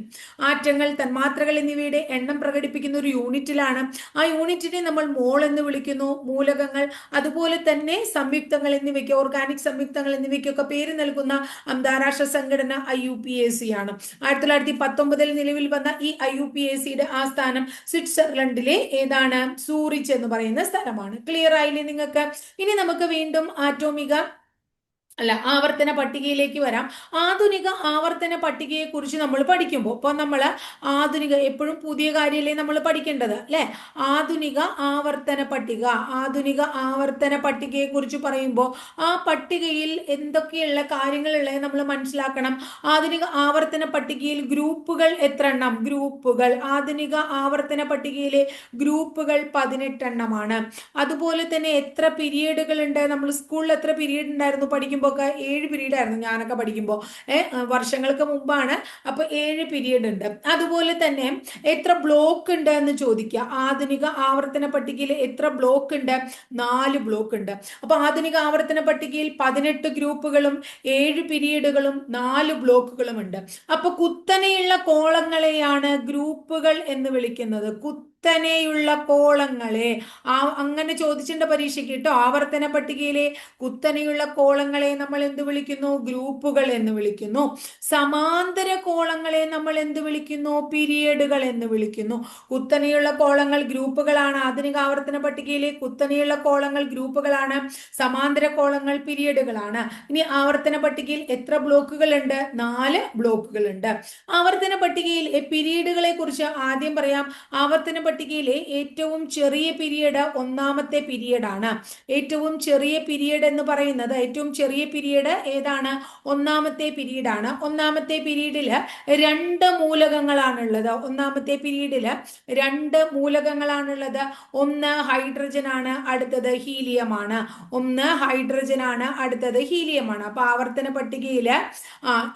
ആറ്റങ്ങൾ, തന്മാത്രകൾ എന്നിവയുടെ എണ്ണം പ്രകടിപ്പിക്കുന്ന ഒരു യൂണിറ്റിലാണ്. ആ യൂണിറ്റിനെ നമ്മൾ മോൾ എന്ന് വിളിക്കുന്നു. മൂലകങ്ങൾ അതുപോലെ തന്നെ സംയുക്തങ്ങൾ എന്നിവയ്ക്ക്, ഓർഗാനിക് സംയുക്തങ്ങൾ എന്നിവയ്ക്കൊക്കെ പേര് നൽകുന്ന അന്താരാഷ്ട്ര സംഘടന IUPAC ആണ്. 1919 നിലവിൽ വന്ന ഈ IUPACയുടെ ആസ്ഥാനം സ്വിറ്റ്സർലൻഡിലെ ഏതാണ്? സൂറിച്ച് എന്ന് പറയുന്ന സ്ഥലമാണ്. ക്ലിയർ ആയില്ലേ നിങ്ങൾക്ക്? ഇനി നമുക്ക് വീണ്ടും ആവർത്തന പട്ടികയിലേക്ക് വരാം. ആധുനിക ആവർത്തന പട്ടികയെ കുറിച്ച് നമ്മൾ പഠിക്കുമ്പോൾ ഇപ്പൊ നമ്മൾ ആധുനിക, എപ്പോഴും പുതിയ കാര്യമല്ലേ നമ്മൾ പഠിക്കേണ്ടത് അല്ലെ? ആധുനിക ആവർത്തന പട്ടികയെ കുറിച്ച് പറയുമ്പോൾ ആ പട്ടികയിൽ എന്തൊക്കെയുള്ള കാര്യങ്ങളുള്ളത് നമ്മൾ മനസ്സിലാക്കണം. ആധുനിക ആവർത്തന പട്ടികയിൽ ഗ്രൂപ്പുകൾ എത്ര എണ്ണം? ആധുനിക ആവർത്തന പട്ടികയിലെ ഗ്രൂപ്പുകൾ 18 എണ്ണമാണ്. അതുപോലെ തന്നെ എത്ര പീരിയഡുകൾ ഉണ്ട്? നമ്മൾ സ്കൂളിൽ എത്ര പീരീഡ് ഉണ്ടായിരുന്നു പഠിക്കുമ്പോൾ? 7 പീരീഡ് ആയിരുന്നു ഞാനൊക്കെ പഠിക്കുമ്പോൾ, വർഷങ്ങൾക്ക് മുമ്പാണ്. അപ്പൊ 7 പീരീഡ് ഉണ്ട്. അതുപോലെ തന്നെ എത്ര ബ്ലോക്ക് ഉണ്ട് എന്ന് ചോദിക്കുക. ആധുനിക ആവർത്തന പട്ടികയിൽ എത്ര ബ്ലോക്ക് ഉണ്ട്? 4 ബ്ലോക്ക് ഉണ്ട്. അപ്പൊ ആധുനിക ആവർത്തന പട്ടികയിൽ 18 ഗ്രൂപ്പുകളും 7 പീരീഡുകളും 4 ബ്ലോക്കുകളും ഉണ്ട്. അപ്പൊ കുത്തനെയുള്ള കോളങ്ങളെയാണ് ഗ്രൂപ്പുകൾ എന്ന് വിളിക്കുന്നത്. കുത്തനെയുള്ള കോളങ്ങളെ അങ്ങനെ ചോദിച്ചിട്ടുണ്ട് പരീക്ഷയ്ക്ക് കേട്ടോ. ആവർത്തന പട്ടികയിലെ കുത്തനെയുള്ള കോളങ്ങളെ നമ്മൾ എന്ത് വിളിക്കുന്നു? ഗ്രൂപ്പുകൾ എന്ന് വിളിക്കുന്നു. സമാന്തര കോളങ്ങളെ നമ്മൾ എന്ത് വിളിക്കുന്നു? പീരിയഡുകൾ എന്ന് വിളിക്കുന്നു. കുത്തനെയുള്ള കോളങ്ങൾ ഗ്രൂപ്പുകളാണ്. ആധുനിക ആവർത്തന പട്ടികയിലെ കുത്തനെയുള്ള കോളങ്ങൾ ഗ്രൂപ്പുകളാണ്. സമാന്തര കോളങ്ങൾ പീരിയഡുകളാണ്. ഇനി ആവർത്തന പട്ടികയിൽ എത്ര ബ്ലോക്കുകൾ ഉണ്ട്? 4 ബ്ലോക്കുകൾ ഉണ്ട്. ആവർത്തന പട്ടികയിൽ പീരിയഡുകളെ കുറിച്ച് ആദ്യം പറയാം. ആവർത്തന പട്ടികയിലെ ഏറ്റവും ചെറിയ പീരിയഡ് 1ാമത്തെ പീരിയഡ് ആണ്. ഏറ്റവും ചെറിയ പീരിയഡ് എന്ന് പറയുന്നത്, ഏറ്റവും ചെറിയ പീരിയഡ് ഏതാണ്? 1ാമത്തെ പീരീഡ് ആണ്. 1ാമത്തെ പീരീഡില് 2 മൂലകങ്ങളാണുള്ളത്. 1ാമത്തെ പീരീഡില് 2 മൂലകങ്ങളാണുള്ളത്. ഒന്ന് ഹൈഡ്രജൻ ആണ്, അടുത്തത് ഹീലിയം ആണ്. ഒന്ന് ഹൈഡ്രജൻ ആണ്, അടുത്തത് ഹീലിയം ആണ്. അപ്പൊ ആവർത്തന പട്ടികയില്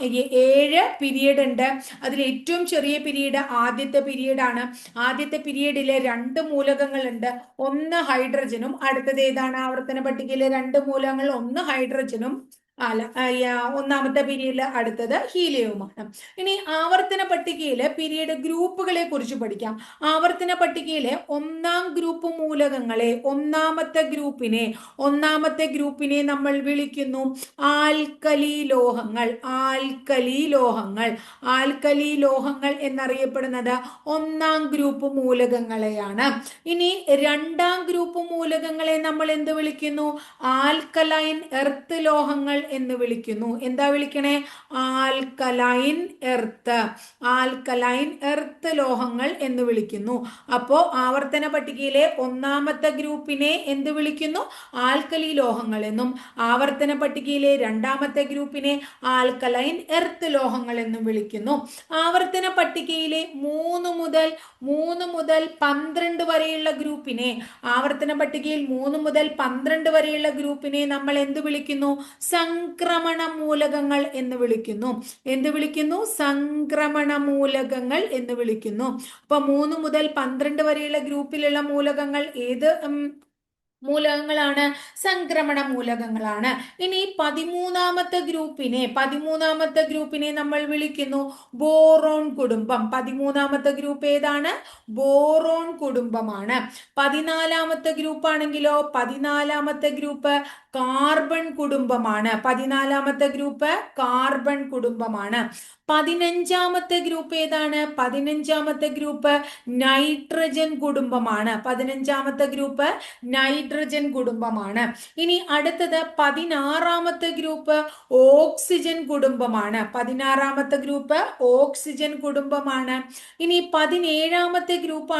7 പീരീഡ് ഉണ്ട്. അതിൽ ഏറ്റവും ചെറിയ പീരീഡ് ആദ്യത്തെ പീരീഡ് ആണ്. ആദ്യത്തെ പീരീഡില് 2 മൂലകങ്ങൾ ഉണ്ട്. ഒന്ന് ഹൈഡ്രജനും, അടുത്തത് ഏതാണ്? ആവർത്തന പട്ടികയിലെ 2 മൂലകങ്ങൾ, ഒന്ന് ഹൈഡ്രജനും, 1ാമത്തെ പീരീഡിൽ അടുത്തത് ഹീലിയവുമാണ്. ഇനി ആവർത്തന പട്ടികയിലെ പീരീഡ് ഗ്രൂപ്പുകളെ കുറിച്ച് പഠിക്കാം. ആവർത്തന പട്ടികയിലെ 1ാം ഗ്രൂപ്പ് മൂലകങ്ങളെ, 1ാമത്തെ ഗ്രൂപ്പിനെ നമ്മൾ വിളിക്കുന്നു ആൽക്കലി ലോഹങ്ങൾ. ആൽക്കലി ലോഹങ്ങൾ എന്നറിയപ്പെടുന്നത് 1ാം ഗ്രൂപ്പ് മൂലകങ്ങളെയാണ്. ഇനി 2ാം ഗ്രൂപ്പ് മൂലകങ്ങളെ നമ്മൾ എന്ത് വിളിക്കുന്നു? ആൽക്കലൈൻ എർത്ത് ലോഹങ്ങൾ എന്ന് വിളിക്കുന്നു. എന്താ വിളിക്കണേ? ആൽക്കലൈൻ എർത്ത് ലോഹങ്ങൾ എന്ന് വിളിക്കുന്നു. അപ്പോ ആവർത്തന പട്ടികയിലെ 1ാമത്തെ ഗ്രൂപ്പിനെ എന്ത് വിളിക്കുന്നു? ആൽക്കലി ലോഹങ്ങൾ എന്നും, ആവർത്തന പട്ടികയിലെ 2ാമത്തെ ഗ്രൂപ്പിനെ ആൽക്കലൈൻ എർത്ത് ലോഹങ്ങൾ എന്നും വിളിക്കുന്നു. ആവർത്തന പട്ടികയിലെ 3 മുതൽ 12 വരെയുള്ള ഗ്രൂപ്പിനെ, ആവർത്തന പട്ടികയിൽ 3 മുതൽ 12 വരെയുള്ള ഗ്രൂപ്പിനെ നമ്മൾ എന്ത് വിളിക്കുന്നു? സംക്രമണ മൂലകങ്ങൾ എന്ന് വിളിക്കുന്നു. സംക്രമണ മൂലകങ്ങൾ എന്ന് വിളിക്കുന്നു. അപ്പൊ 3 മുതൽ 12 വരെയുള്ള ഗ്രൂപ്പിലുള്ള മൂലകങ്ങൾ ഏത് മൂലകങ്ങളാണ്? സംക്രമണ മൂലകങ്ങളാണ്. ഇനി 13ാമത്തെ ഗ്രൂപ്പിനെ നമ്മൾ വിളിക്കുന്നു ബോറോൺ കുടുംബം. 13ാമത്തെ ഗ്രൂപ്പ് ഏതാണ്? ബോറോൺ കുടുംബമാണ്. 14ാമത്തെ ഗ്രൂപ്പ് ആണെങ്കിലോ, 14ാമത്തെ ഗ്രൂപ്പ് കാർബൺ കുടുംബമാണ്. 14ാമത്തെ ഗ്രൂപ്പ് കാർബൺ കുടുംബമാണ്. 15ാമത്തെ ഗ്രൂപ്പ് ഏതാണ്? 15ാമത്തെ ഗ്രൂപ്പ് നൈട്രജൻ കുടുംബമാണ്. 15ാമത്തെ ഗ്രൂപ്പ് നൈട്രജൻ കുടുംബമാണ്. ഇനി അടുത്തത് 16ാമത്തെ ഗ്രൂപ്പ് ഓക്സിജൻ കുടുംബമാണ്. 16ാമത്തെ ഗ്രൂപ്പ് ഓക്സിജൻ കുടുംബമാണ്. ഇനി 17ാമത്തെ ഗ്രൂപ്പ്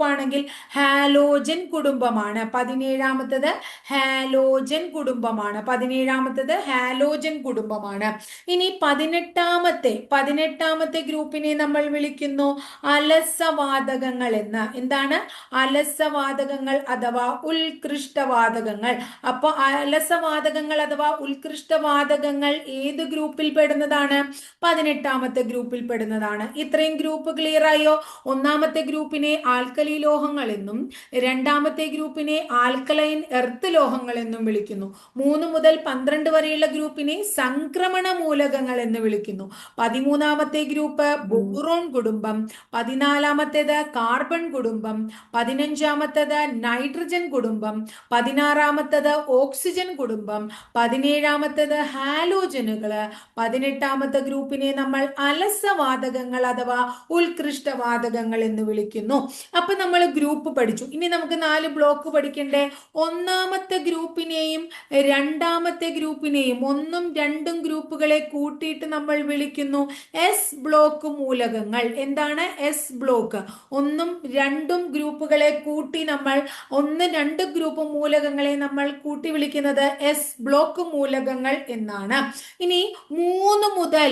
ആണെങ്കിൽ ഹാലോജൻ കുടുംബമാണ്. 17ാമത്തത് ഹാലോജൻ കുടുംബമാണ്. 17ാമത്തത് ഹാലോജൻ കുടുംബമാണ്. ഇനി 18ാമത്തെ ഗ്രൂപ്പിനെ നമ്മൾ വിളിക്കുന്നു അലസവാതകങ്ങൾ എന്ന്. എന്താണ്? അലസവാതകങ്ങൾ അഥവാ ഉത്കൃഷ്ടവാതകങ്ങൾ. അപ്പൊ അലസവാതകങ്ങൾ അഥവാ ഉത്കൃഷ്ടവാതകങ്ങൾ ഏത് ഗ്രൂപ്പിൽ പെടുന്നതാണ്? 18ാമത്തെ ഗ്രൂപ്പിൽ പെടുന്നതാണ്. ഇത്രയും ഗ്രൂപ്പ് ക്ലിയർ ആയോ? ഒന്നാമത്തെ ഗ്രൂപ്പിനെ ആൽക്കലി ലോഹങ്ങൾ എന്നും 2ാമത്തെ ഗ്രൂപ്പിനെ ആൽക്കലൈൻ എർത്ത് ലോഹങ്ങൾ എന്നും വിളിക്കുന്നു. 3 മുതൽ 12 വരെയുള്ള ഗ്രൂപ്പിനെ സംക്രമണ മൂലകങ്ങൾ എന്ന് വിളിക്കുന്നു. 13ാമത്തെ ഗ്രൂപ്പ് ബോറോൺ കുടുംബം, 14ാമത്തേത് കാർബൺ കുടുംബം, 15ാമത്തേത് നൈട്രജൻ കുടുംബം, 16ാമത്തേത് ഓക്സിജൻ കുടുംബം, 17ാമത്തേത് ഹാലോജനുകള്, 18ാമത്തെ ഗ്രൂപ്പിനെ നമ്മൾ അലസവാതകങ്ങൾ അഥവാ ഉത്കൃഷ്ടവാതകങ്ങൾ എന്ന് വിളിക്കുന്നു. അപ്പൊ നമ്മൾ ഗ്രൂപ്പ് പഠിച്ചു. ഇനി നമുക്ക് 4 ബ്ലോക്ക് പഠിക്കണ്ടേ? ഒന്നാമത്തെ ഗ്രൂപ്പിനെയും 2ാമത്തെ ഗ്രൂപ്പിനെയും 1ഉം 2ഉം ഗ്രൂപ്പുകളെ കൂട്ടിയിട്ട് നമ്മൾ വിളിക്കുന്നു എസ് ബ്ലോക്ക് മൂലകങ്ങൾ. എന്താണ് എസ് ബ്ലോക്ക്? 1ഉം 2ഉം ഗ്രൂപ്പുകളെ കൂട്ടി നമ്മൾ 1, 2 ഗ്രൂപ്പ് മൂലകങ്ങളെ നമ്മൾ കൂട്ടി വിളിക്കുന്നത് എസ് ബ്ലോക്ക് മൂലകങ്ങൾ എന്നാണ്. ഇനി 3 മുതൽ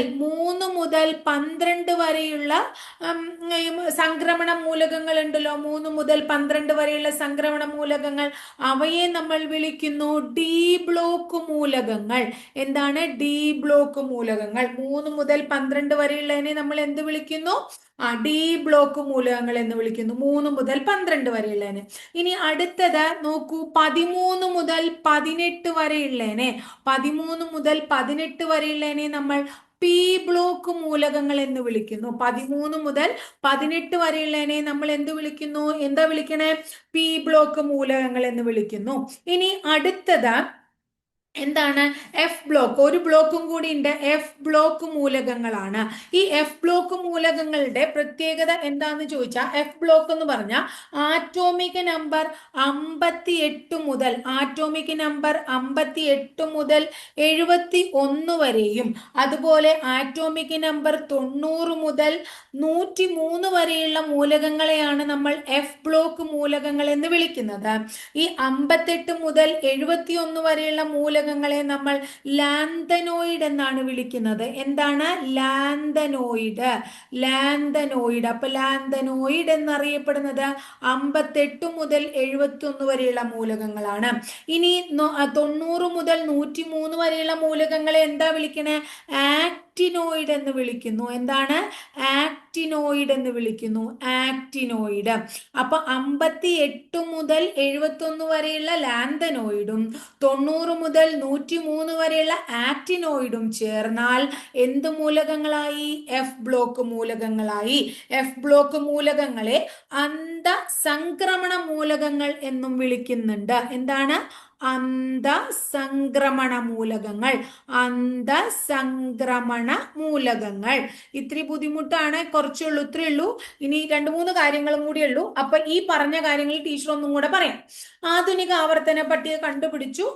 12 വരെയുള്ള സംക്രമണ മൂലകങ്ങൾ ഉണ്ടല്ലോ. 3 മുതൽ 12 വരെയുള്ള സംക്രമണ മൂലകങ്ങൾ, അവയെ നമ്മൾ വിളിക്കുന്നു ഡി ബ്ലോക്ക് മൂലകങ്ങൾ. എന്താണ്? ഡി ബ്ലോക്ക് മൂലകങ്ങൾ. 3 മുതൽ 12 വരെയുള്ളതിനെ നമ്മൾ എന്ത് വിളിക്കുന്നു? ഡി ബ്ലോക്ക് മൂലകങ്ങൾ എന്ന് വിളിക്കുന്നു. 3 മുതൽ 12 വരെയുള്ളതിന്. ഇനി അടുത്തത് നോക്കൂ, 13 മുതൽ 18 വരെയുള്ളതിനെ 13 മുതൽ 18 വരെയുള്ളതിനെ നമ്മൾ പി ബ്ലോക്ക് മൂലകങ്ങൾ എന്ന് വിളിക്കുന്നു. 13 മുതൽ 18 വരെയുള്ളതിനെ നമ്മൾ എന്ത് വിളിക്കുന്നു? എന്താ വിളിക്കണേ? പി ബ്ലോക്ക് മൂലകങ്ങൾ എന്ന് വിളിക്കുന്നു. ഇനി അടുത്തത് എന്താണ്? F block. ഒരു ബ്ലോക്കും കൂടി ഉണ്ട്. എഫ് ബ്ലോക്ക് മൂലകങ്ങളാണ്. ഈ എഫ് ബ്ലോക്ക് മൂലകങ്ങളുടെ പ്രത്യേകത എന്താന്ന് ചോദിച്ചാൽ, എഫ് ബ്ലോക്ക് എന്ന് പറഞ്ഞാൽ ആറ്റോമിക് നമ്പർ 58 മുതൽ 71 വരെയും, അതുപോലെ ആറ്റോമിക് നമ്പർ 90 മുതൽ 103 വരെയുള്ള മൂലകങ്ങളെയാണ് നമ്മൾ എഫ് ബ്ലോക്ക് മൂലകങ്ങൾ എന്ന് വിളിക്കുന്നത്. ഈ 58 മുതൽ 71 വരെയുള്ള മൂലകങ്ങളെ നമ്മൾ ലാന്തനോയിഡ് എന്നാണ് വിളിക്കുന്നത്. എന്താണ്? ലാന്തനോയിഡ്. അപ്പൊ ലാന്തനോയിഡ് എന്നറിയപ്പെടുന്നത് 58 മുതൽ 71 വരെയുള്ള മൂലകങ്ങളാണ്. ഇനി 90 മുതൽ 103 വരെയുള്ള മൂലകങ്ങളെ എന്താ വിളിക്കണേ? ആക്ടിനോയിഡ് എന്ന് വിളിക്കുന്നു. എന്താണ്? ആക്ടിനോയിഡ് എന്ന് വിളിക്കുന്നു. ആക്ടിനോയിഡ്. അപ്പൊ 58 മുതൽ 71 വരെയുള്ള ലാന്തനോയിഡും 90 മുതൽ 103 വരെയുള്ള ആക്ടിനോയിഡും ചേർന്നാൽ എന്ത് മൂലകങ്ങളായി? എഫ് ബ്ലോക്ക് മൂലകങ്ങളായി. എഫ് ബ്ലോക്ക് മൂലകങ്ങളെ അന്തസംക്രമണ മൂലകങ്ങൾ എന്നും വിളിക്കുന്നുണ്ട്. എന്താണ്? അന്തസംക്രമണ മൂലകങ്ങൾ. ഇത്തിരി ബുദ്ധിമുട്ടാണ്, കുറച്ചുള്ളൂ, ഇത്രയേ ഉള്ളൂ. ഇനി 2-3 കാര്യങ്ങളും കൂടിയേ ഉള്ളൂ. അപ്പൊ ഈ പറഞ്ഞ കാര്യങ്ങൾ ടീച്ചർ ഒന്നും കൂടെ പറയാം. ആധുനിക ആവർത്തന പട്ടിക കണ്ടുപിടിച്ചു.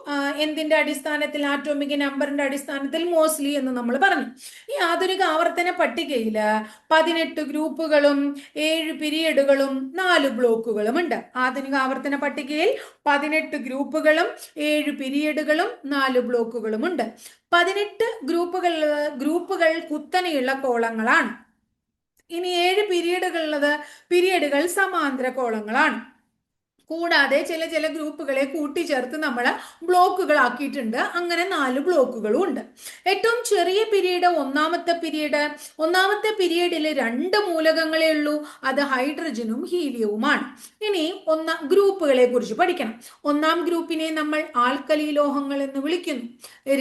എന്തിന്റെ അടിസ്ഥാനത്തിൽ? ആറ്റോമിക് നമ്പറിന്റെ അടിസ്ഥാനത്തിൽ മോസ്ലി എന്ന് നമ്മൾ പറഞ്ഞു. ഈ ആധുനിക ആവർത്തന പട്ടികയില് 18 ഗ്രൂപ്പുകളും 7 പീരിയഡുകളും 4 ബ്ലോക്കുകളും ഉണ്ട്. ആധുനിക ആവർത്തന പട്ടികയിൽ 18 ഗ്രൂപ്പുകളും 7 പീരിയഡുകളും 4 ബ്ലോക്കുകളും ഉണ്ട്. 18 ഗ്രൂപ്പുകൾ കുത്തനെയുള്ള കോളങ്ങളാണ്. ഇനി 7 പീരിയഡുകൾ സമാന്തര കോളങ്ങളാണ്. കൂടാതെ ചില ഗ്രൂപ്പുകളെ കൂട്ടിച്ചേർത്ത് നമ്മൾ ബ്ലോക്കുകളാക്കിയിട്ടുണ്ട്. അങ്ങനെ 4 ബ്ലോക്കുകളും ഉണ്ട്. ഏറ്റവും ചെറിയ പീരീഡ് ഒന്നാമത്തെ പീരീഡിൽ 2 മൂലകങ്ങളേ ഉള്ളൂ. അത് ഹൈഡ്രജനും ഹീലിയവുമാണ്. ഇനി ഗ്രൂപ്പുകളെ കുറിച്ച് പഠിക്കണം. 1ാം ഗ്രൂപ്പിനെ നമ്മൾ ആൽക്കലി ലോഹങ്ങൾ എന്ന് വിളിക്കുന്നു.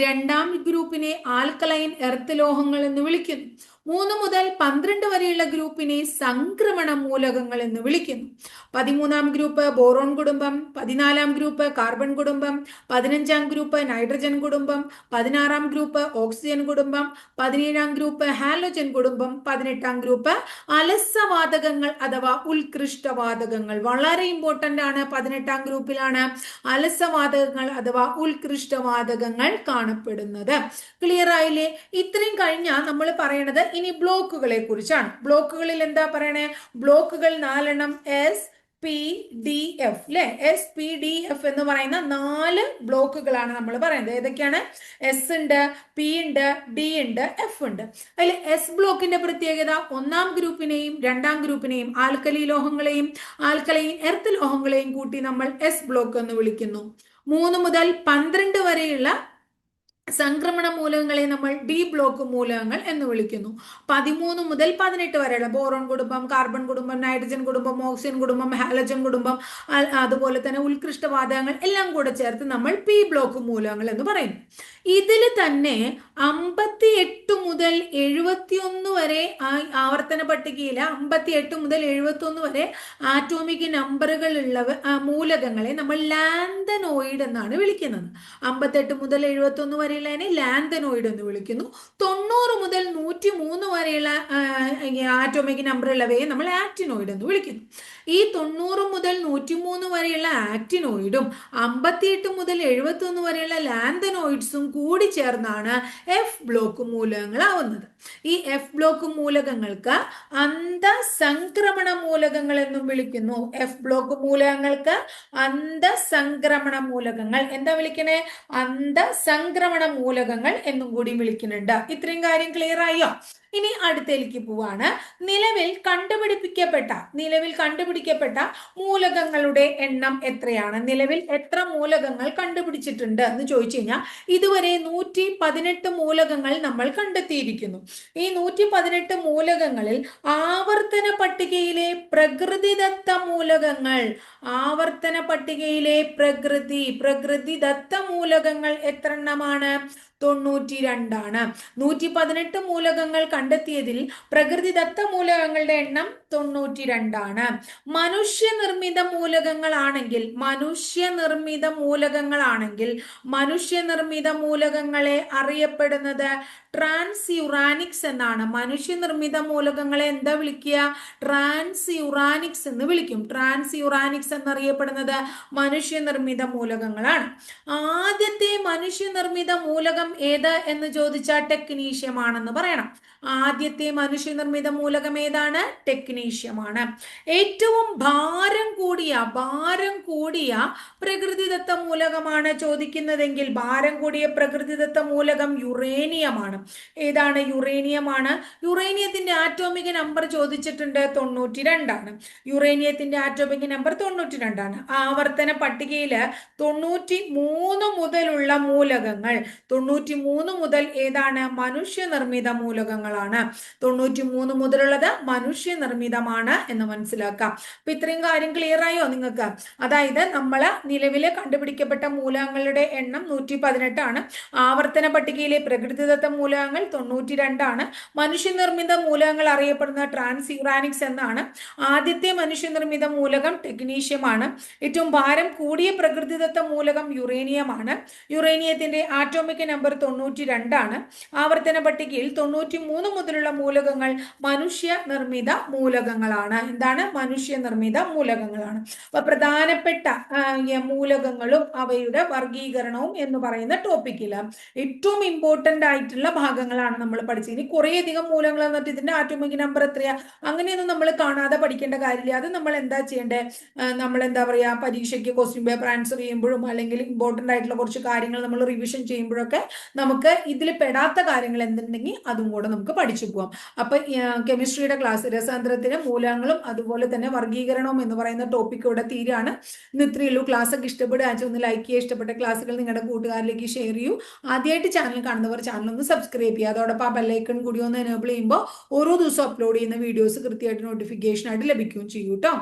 2ാം ഗ്രൂപ്പിനെ ആൽക്കലൈൻ എർത്ത് ലോഹങ്ങൾ എന്ന് വിളിക്കുന്നു. 3 മുതൽ 12 വരെയുള്ള ഗ്രൂപ്പിനെ സംക്രമണ മൂലകങ്ങൾ എന്ന് വിളിക്കുന്നു. 13-ാം ഗ്രൂപ്പ് ബോറോൺ കുടുംബം, 14-ാം ഗ്രൂപ്പ് കാർബൺ കുടുംബം, 15-ാം ഗ്രൂപ്പ് നൈട്രജൻ കുടുംബം, 16-ാം ഗ്രൂപ്പ് ഓക്സിജൻ കുടുംബം, 17-ാം ഗ്രൂപ്പ് ഹാലോജൻ കുടുംബം, 18-ാം ഗ്രൂപ്പ് അലസവാതകങ്ങൾ അഥവാ ഉത്കൃഷ്ടവാതകങ്ങൾ. വളരെ ഇമ്പോർട്ടന്റ് ആണ്. 18-ാം ഗ്രൂപ്പിലാണ് അലസവാതകങ്ങൾ അഥവാ ഉത്കൃഷ്ടവാതകങ്ങൾ കാണപ്പെടുന്നത്. ക്ലിയർ ആയില്ലേ? ഇത്രയും കഴിഞ്ഞാൽ നമ്മൾ പറയണത് ഇനി ബ്ലോക്കുകളെ കുറിച്ചാണ്. ബ്ലോക്കുകളിൽ എന്താ പറയണേ? ബ്ലോക്കുകൾ 4 SPDF അല്ലെ? SPDF എന്ന് പറയുന്ന 4 ബ്ലോക്കുകളാണ് നമ്മൾ പറയുന്നത്. ഏതൊക്കെയാണ്? എസ് ഉണ്ട്, പി ഉണ്ട്, ഡി ഉണ്ട്, എഫ് ഉണ്ട്. അതിൽ എസ് ബ്ലോക്കിന്റെ പ്രത്യേകത 1-ാം ഗ്രൂപ്പിനെയും 2-ാം ഗ്രൂപ്പിനെയും ആൽക്കലി ലോഹങ്ങളെയും ആൽക്കലൈൻ എർത്ത് ലോഹങ്ങളെയും കൂട്ടി നമ്മൾ എസ് ബ്ലോക്ക് എന്ന് വിളിക്കുന്നു. 3 മുതൽ 12 വരെയുള്ള സംക്രമണ മൂലകങ്ങളെ നമ്മൾ ഡി ബ്ലോക്ക് മൂലകങ്ങൾ എന്ന് വിളിക്കുന്നു. 13 മുതൽ 18 വരെയുള്ള ബോറോൺ കുടുംബം, കാർബൺ കുടുംബം, നൈട്രജൻ കുടുംബം, ഓക്സിജൻ കുടുംബം, ഹാലജൻ കുടുംബം, അതുപോലെ തന്നെ ഉത്കൃഷ്ടവാതകങ്ങൾ എല്ലാം കൂടെ ചേർത്ത് നമ്മൾ പി ബ്ലോക്ക് മൂലകങ്ങൾ എന്ന് പറയുന്നു. ഇതിൽ തന്നെ 58 മുതൽ 71 വരെ ആവർത്തന പട്ടികയിലെ 58 മുതൽ 71 വരെ ആറ്റോമിക് നമ്പറുകൾ ഉള്ള മൂലകങ്ങളെ നമ്മൾ ലാന്തനോയിഡ് എന്നാണ് വിളിക്കുന്നത്. 58 മുതൽ 71 വരെയുള്ളതിനെ ലാന്തനോയിഡ് എന്ന് വിളിക്കുന്നു. 90 മുതൽ 103 വരെയുള്ള ആറ്റോമിക് നമ്പർ ഉള്ളവയെ നമ്മൾ ആക്ടിനോയിഡ് എന്ന് വിളിക്കുന്നു. ഈ 90 മുതൽ 103 വരെയുള്ള ആക്ടിനോയിഡും 58 മുതൽ 71 വരെയുള്ള ലാന്തനോയിഡ്സും കൂടി ചേർന്നാണ് എഫ് ബ്ലോക്ക് മൂലകങ്ങളാവുന്നത്. ഈ എഫ് ബ്ലോക്ക് മൂലകങ്ങൾക്ക് അന്തസംക്രമണ മൂലകങ്ങൾ എന്നും വിളിക്കുന്നു. എഫ് ബ്ലോക്ക് മൂലകങ്ങൾക്ക് അന്തസംക്രമണ മൂലകങ്ങൾ എന്താ വിളിക്കണേ? അന്തസംക്രമണ മൂലകങ്ങൾ എന്നും കൂടി വിളിക്കുന്നുണ്ട്. ഇത്രയും കാര്യം ക്ലിയർ ആയോ? ഇനി അടുത്തേക്ക് പോവാണ്. നിലവിൽ കണ്ടുപിടിക്കപ്പെട്ട മൂലകങ്ങളുടെ എണ്ണം എത്രയാണ്? നിലവിൽ എത്ര മൂലകങ്ങൾ കണ്ടുപിടിച്ചിട്ടുണ്ട് എന്ന് ചോദിച്ചു കഴിഞ്ഞാൽ ഇതുവരെ 118 മൂലകങ്ങൾ നമ്മൾ കണ്ടെത്തിയിരിക്കുന്നു. ഈ 118 മൂലകങ്ങളിൽ ആവർത്തന പട്ടികയിലെ പ്രകൃതിദത്ത മൂലകങ്ങൾ, പ്രകൃതിദത്ത മൂലകങ്ങൾ എത്ര എണ്ണമാണ്? 92 ആണ്. 118 മൂലകങ്ങൾ കണ്ടെത്തിയതിൽ പ്രകൃതിദത്ത മൂലകങ്ങളുടെ എണ്ണം 92 ആണ്. മനുഷ്യനിർമ്മിത മൂലകങ്ങളെ അറിയപ്പെടുന്നത് ട്രാൻസ്യൂറാനിക്സ് എന്നാണ്. മനുഷ്യനിർമ്മിത മൂലകങ്ങളെ എന്താ വിളിക്കുക? ട്രാൻസ്യൂറാനിക്സ് എന്ന് വിളിക്കും. ട്രാൻസ്യൂറാനിക്സ് എന്നറിയപ്പെടുന്നത് മനുഷ്യനിർമ്മിത മൂലകങ്ങളാണ്. ആദ്യത്തെ മനുഷ്യനിർമ്മിത മൂലകം ഏത് എന്ന് ചോദിച്ചാൽ ടെക്നീഷ്യമാണെന്ന് പറയണം. ആദ്യത്തെ മനുഷ്യനിർമ്മിത മൂലകം ഏതാണ്? ടെക്നീഷ്യമാണ്. ഏറ്റവും ഭാരം കൂടിയ പ്രകൃതിദത്ത മൂലകമാണ് ചോദിക്കുന്നതെങ്കിൽ ഭാരം കൂടിയ പ്രകൃതിദത്ത മൂലകം യുറേനിയമാണ്. ഏതാണ്? യുറേനിയമാണ്. യുറേനിയത്തിന്റെ ആറ്റോമിക് നമ്പർ ചോദിച്ചിട്ടുണ്ട്, 92 ആണ്. യുറേനിയത്തിന്റെ ആറ്റോമിക് നമ്പർ 92 ആണ്. ആവർത്തന പട്ടികയില് 93 മുതലുള്ള മൂലകങ്ങൾ, 93 മുതൽ ഏതാണ്? മനുഷ്യനിർമ്മിത മൂലകങ്ങളാണ്. 93 മുതലുള്ളത് മനുഷ്യനിർമ്മിതമാണ് എന്ന് മനസ്സിലാക്കാം. അപ്പൊ ഇത്രയും കാര്യം ക്ലിയർ ആയോ നിങ്ങൾക്ക്? അതായത് നമ്മള് നിലവിലെ കണ്ടുപിടിക്കപ്പെട്ട മൂലകങ്ങളുടെ എണ്ണം 118 ആണ്. ആവർത്തന പട്ടികയിലെ പ്രകൃതിദത്ത മൂലകങ്ങൾ 92 ആണ്. മനുഷ്യനിർമ്മിത മൂലകങ്ങൾ അറിയപ്പെടുന്ന ട്രാൻസ്യൂറാനിക്സ് എന്നാണ്. ആദ്യത്തെ മനുഷ്യനിർമ്മിത മൂലകം ടെക്നീഷ്യമാണ്. ഏറ്റവും ഭാരം കൂടിയ പ്രകൃതിദത്ത മൂലകം യുറേനിയമാണ്. യുറേനിയത്തിന്റെ ആറ്റോമിക് നമ്പർ 92 ആണ്. ആവർത്തന പട്ടികയിൽ 93 മുതലുള്ള മൂലകങ്ങൾ മനുഷ്യനിർമ്മിത മൂലകങ്ങളാണ്. എന്താണ്? മനുഷ്യനിർമ്മിത മൂലകങ്ങളാണ്. അപ്പൊ പ്രധാനപ്പെട്ട മൂലകങ്ങളും അവയുടെ വർഗീകരണവും എന്ന് പറയുന്ന ടോപ്പിക്കില് ഏറ്റവും ഇമ്പോർട്ടന്റ് ആയിട്ടുള്ള ഭാഗങ്ങളാണ് നമ്മൾ പഠിച്ചത്. ഇനി കുറേയധികം മൂലകങ്ങൾ എന്നിട്ട് ഇതിന്റെ ആറ്റോമിക് നമ്പർ എത്രയാ അങ്ങനെയൊന്നും നമ്മൾ കാണാതെ പഠിക്കേണ്ട കാര്യമില്ല. അത് നമ്മൾ എന്താ ചെയ്യേണ്ടത്? നമ്മൾ എന്താ പറയാ, പരീക്ഷയ്ക്ക് ക്വസ്റ്റ്യൻ പേപ്പർ ആൻസർ ചെയ്യുമ്പോഴും അല്ലെങ്കിൽ ഇമ്പോർട്ടന്റ് ആയിട്ടുള്ള കുറച്ച് കാര്യങ്ങൾ നമ്മൾ റിവിഷൻ ചെയ്യുമ്പോഴൊക്കെ നമുക്ക് ഇതിൽ പെടാത്ത കാര്യങ്ങൾ എന്തുണ്ടെങ്കിൽ അതും കൂടെ നമുക്ക് പഠിച്ചു പോവാം. അപ്പൊ കെമിസ്ട്രിയുടെ ക്ലാസ് രസാന്തരത്തിന് മൂലകങ്ങളും അതുപോലെ തന്നെ വർഗീകരണവും എന്ന് പറയുന്ന ടോപ്പിക് ഇവിടെ തീരാണ്. ഇന്ന് ഇത്രയേ ഉള്ളൂ. ക്ലാസ് ഒക്കെ ഇഷ്ടപ്പെടുക ഒന്ന് ലൈക്ക് ചെയ്യുക. ഇഷ്ടപ്പെട്ട ക്ലാസ്സുകൾ നിങ്ങളുടെ കൂട്ടുകാരിലേക്ക് ഷെയർ ചെയ്യൂ. ആദ്യമായിട്ട് ചാനൽ കാണുന്നവർ ചാനൽ ഒന്ന് സബ്സ്ക്രൈബ് ചെയ്യുക. അതോടൊപ്പം ആ ബെല്ലൈക്കൺ കൂടി ഒന്ന് എനേബിൾ ചെയ്യുമ്പോൾ ഓരോ ദിവസം അപ്ലോഡ് ചെയ്യുന്ന വീഡിയോസ് കൃത്യമായിട്ട് നോട്ടിഫിക്കേഷൻ ആയിട്ട് ലഭിക്കുകയും ചെയ്യും കേട്ടോ.